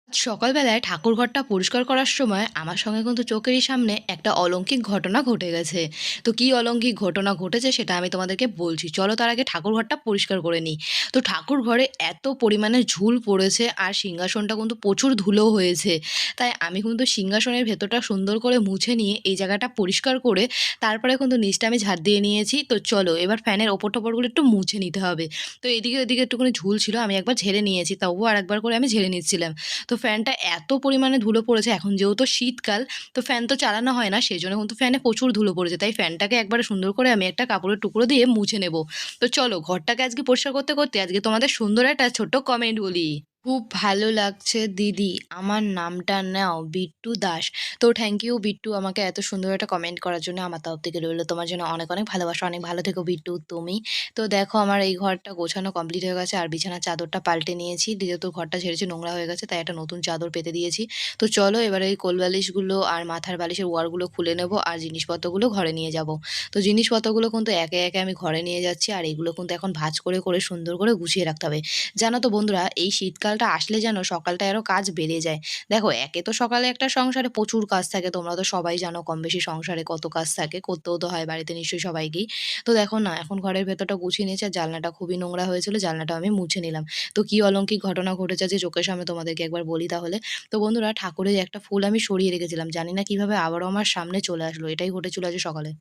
সকালবেলায় ঠাকুরঘরটা পরিষ্কার করার সময় আমার সঙ্গে কিন্তু চোখেরই সামনে একটা অলৌকিক ঘটনা ঘটে গেছে। তো কি অলৌকিক ঘটনা ঘটেছে সেটা আমি তোমাদেরকে বলছি। চলো তার আগে ঠাকুরঘরটা পরিষ্কার করে নিই। তো ঠাকুরঘরে এত পরিমাণে ঝুল পড়েছে আর সিংহাসনটা কিন্তু প্রচুর ধুলো হয়েছে। তাই আমি কিন্তু সিংহাসনের ভেতরটা সুন্দর করে মুছে নিয়ে এই জায়গাটা পরিষ্কার করে তারপরে কিন্তু নিচটা আমি ঝাড় দিয়ে নিয়েছি। তো চলো এবার ফ্যানের ওপর-টোপরগুলো একটু মুছে নিতে হবে। তো এদিকে ওদিকে একটুখানি ঝুল ছিল, আমি একবার ঝেড়ে নিয়েছি। তবুও আরেকবার করে আমি ঝেড়ে নিচ্ছিলাম। তো ফ্যানটা এত পরিমাণে ধুলো পড়েছে, এখন যেহেতু শীতকাল, তো ফ্যান তো চালানো হয় না, সেজন্য কিন্তু ফ্যানে প্রচুর ধুলো পড়েছে। তাই ফ্যানটাকে একবারে সুন্দর করে আমি একটা কাপড়ের টুকরো দিয়ে মুছে নেব। তো চলো ঘরটাকে আজকে পরিষ্কার করতে, করতে আজকে তোমাদের সুন্দর একটা ছোট্ট কমেন্ট বলি। খুব ভালো লাগছে দিদি, আমার নামটা নাও বিট্টু দাস। তো থ্যাংক ইউ বিট্টু, আমাকে এত সুন্দর একটা কমেন্ট করার জন্য। আমার তরফ থেকে রইলো তোমার জন্য অনেক, অনেক ভালোবাসা। অনেক ভালো থেকো বিট্টু তুমি। তো দেখো আমার এই ঘরটা গোছানো কমপ্লিট হয়ে গেছে আর বিছানার চাদরটা পাল্টে নিয়েছি। যেহেতু ঘরটা ঝেড়েছি নোংরা হয়ে গেছে, তাই একটা নতুন চাদর পেতে দিয়েছি। তো চলো এবারে এই কোলবালিশগুলো আর মাথার বালিশের ওয়ারগুলো খুলে নেব আর জিনিসপত্রগুলো ঘরে নিয়ে যাব। তো জিনিসপত্রগুলো কিন্তু একে, একে আমি ঘরে নিয়ে যাচ্ছি আর এগুলো কিন্তু এখন ভাঁজ করে, করে সুন্দর করে গুছিয়ে রাখতে হবে। জানো তো বন্ধুরা, এই শীতকালটা আসলে যেন সকালটায় আরো কাজ বেড়ে যায়। দেখো একে তো সকালে একটা সংসারে প্রচুর কাজ থাকে, তোমরা তো সবাই জানো কম বেশি সংসারে কত কাজ থাকে, করতেও তো হয় বাড়িতে নিশ্চয়ই সবাইকেই। তো দেখো না এখন ঘরের ভেতরটা গুছিয়ে নিয়েছি আর জানলাটা খুবই নোংরা হয়েছিল, জানলাটাও আমি মুছে নিলাম। তো কি অলৌকিক ঘটনা ঘটেছে যে চোখের সামনে তোমাদেরকে একবার বলি তাহলে। তো বন্ধুরা ঠাকুরের একটা ফুল আমি সরিয়ে রেখেছিলাম, জানি না কিভাবে আবারও আমার সামনে চলে আসলো, এটাই ঘটেছিল আজ সকালে।